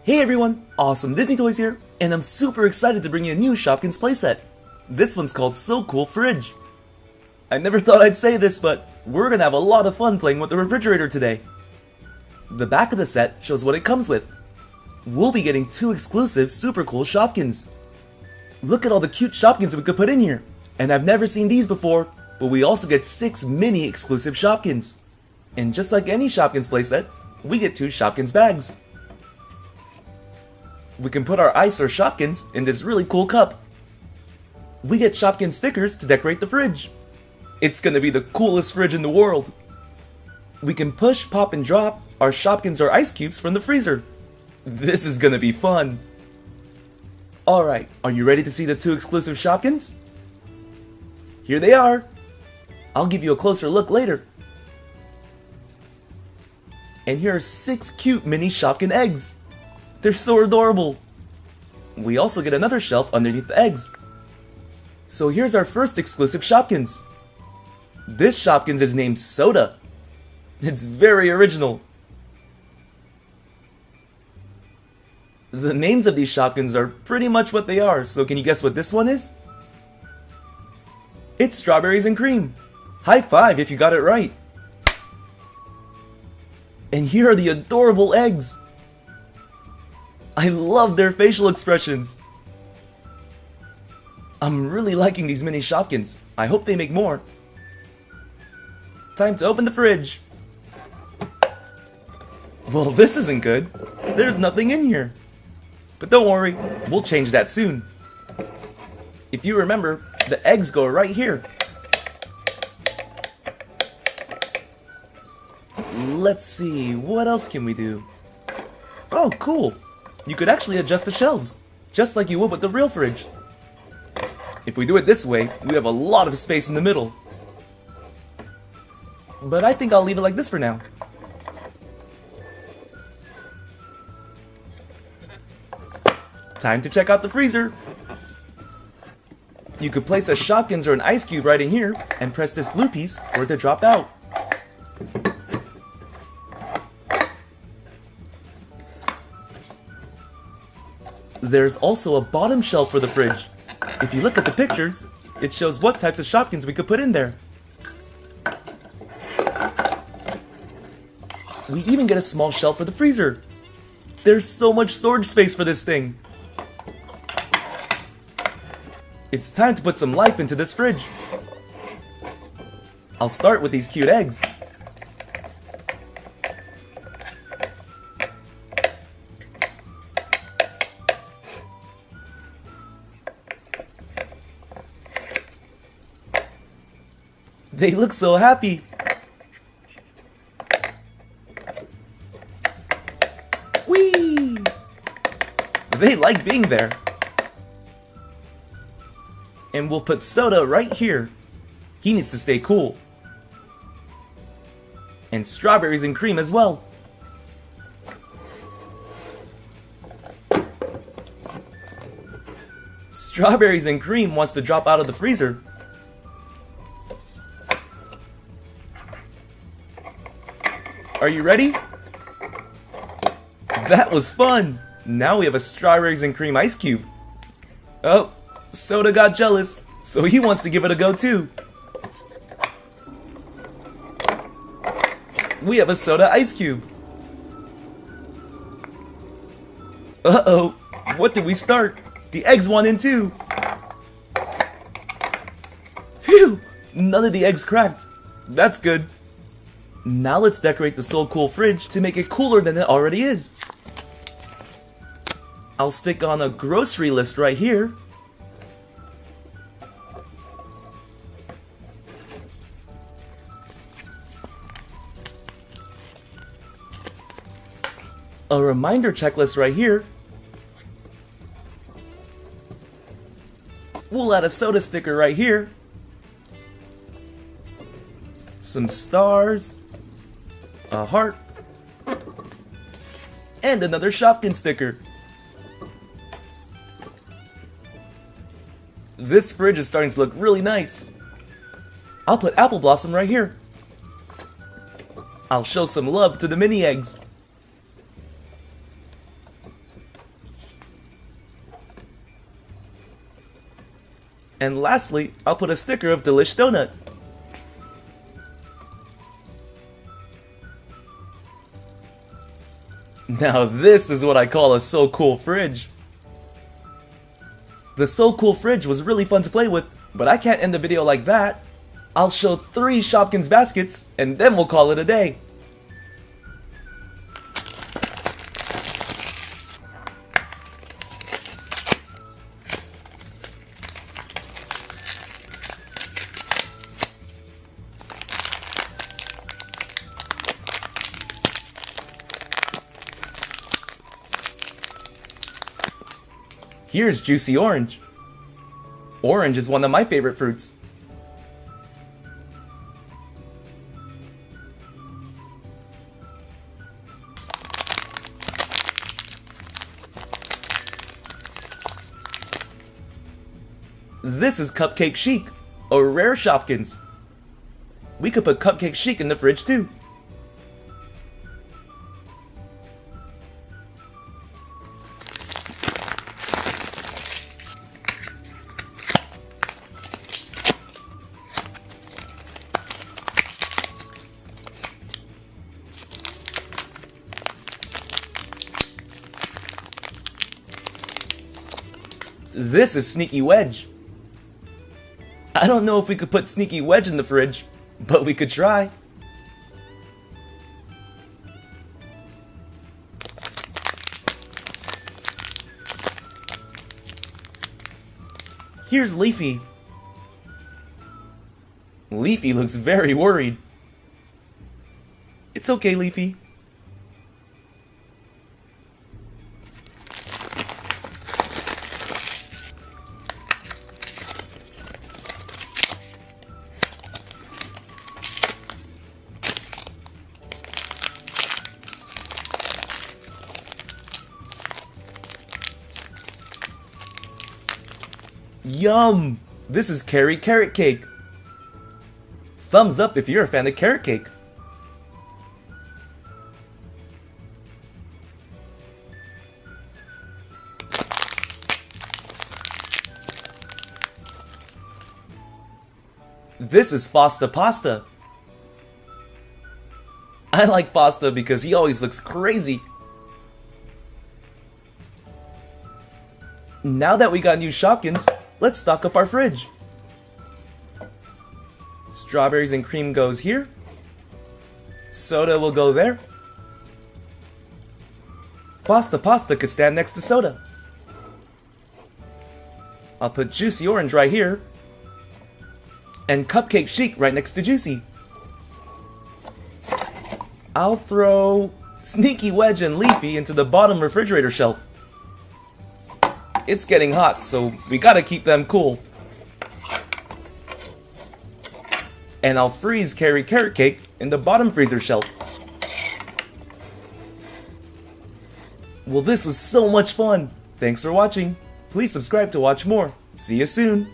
Hey everyone, Awesome Disney Toys here, and I'm super excited to bring you a new Shopkins playset. This one's called So Cool Fridge. I never thought I'd say this, but we're gonna have a lot of fun playing with the refrigerator today. The back of the set shows what it comes with. We'll be getting 2 exclusive super cool Shopkins. Look at all the cute Shopkins we could put in here, and I've never seen these before, but we also get 6 mini exclusive Shopkins. And just like any Shopkins playset, we get 2 Shopkins bags. We can put our ice or Shopkins in this really cool cup. We get Shopkins stickers to decorate the fridge. It's gonna be the coolest fridge in the world. We can push, pop, and drop our Shopkins or ice cubes from the freezer. This is gonna be fun. Alright, are you ready to see the 2 exclusive Shopkins? Here they are. I'll give you a closer look later. And here are 6 cute mini Shopkin eggs. They're so adorable. We also get another shelf underneath the eggs. So here's our first exclusive Shopkins. This Shopkins is named Soda. It's very original. The names of these Shopkins are pretty much what they are, so can you guess what this one is? It's Strawberries and Cream. High five if you got it right. And here are the adorable eggs. I love their facial expressions. I'm really liking these mini Shopkins. I hope they make more. Time to open the fridge. Well, this isn't good. There's nothing in here. But don't worry, we'll change that soon. If you remember, the eggs go right here. Let's see, what else can we do? Oh, cool. You could actually adjust the shelves, just like you would with the real fridge. If we do it this way, we have a lot of space in the middle. But I think I'll leave it like this for now. Time to check out the freezer. You could place a Shopkins or an ice cube right in here and press this blue piece for it to drop out. There's also a bottom shelf for the fridge. If you look at the pictures, it shows what types of Shopkins we could put in there. We even get a small shelf for the freezer. There's so much storage space for this thing. It's time to put some life into this fridge. I'll start with these cute eggs. They look so happy. Whee! They like being there. And we'll put Soda right here. He needs to stay cool. And Strawberries and Cream as well. Strawberries and Cream wants to drop out of the freezer. Are you ready? That was fun! Now we have a Strawberries and Cream ice cube. Oh, Soda got jealous, so he wants to give it a go too. We have a Soda ice cube. Uh-oh, what did we start? The eggs want in too. Phew, none of the eggs cracked. That's good. Now let's decorate the So Cool fridge to make it cooler than it already is. I'll stick on a grocery list right here. A reminder checklist right here. We'll add a soda sticker right here. Some stars. A heart, and another Shopkin sticker. This fridge is starting to look really nice. I'll put Apple Blossom right here. I'll show some love to the mini eggs. And lastly, I'll put a sticker of Delish Donut. Now this is what I call a So Cool fridge. The So Cool fridge was really fun to play with, but I can't end the video like that. I'll show 3 Shopkins baskets, and then we'll call it a day. Here's juicy orange. Orange is one of my favorite fruits. This is Cupcake Chic, a rare Shopkins. We could put Cupcake Chic in the fridge too. This is Sneaky Wedge. I don't know if we could put Sneaky Wedge in the fridge, but we could try. Here's Leafy. Leafy looks very worried. It's okay, Leafy. Yum! This is Carrie Carrot Cake. Thumbs up if you're a fan of carrot cake. This is Fosta Pasta. I like Fosta because he always looks crazy. Now that we got new Shopkins, let's stock up our fridge. Strawberries and cream goes here. Soda will go there. Fosta Pasta could stand next to soda. I'll put Juicy Orange right here. And Cupcake Chic right next to Juicy. I'll throw Sneaky Wedge and Leafy into the bottom refrigerator shelf. It's getting hot, so we gotta keep them cool. And I'll freeze Carrie Carrot Cake in the bottom freezer shelf. Well, this was so much fun. Thanks for watching. Please subscribe to watch more. See you soon.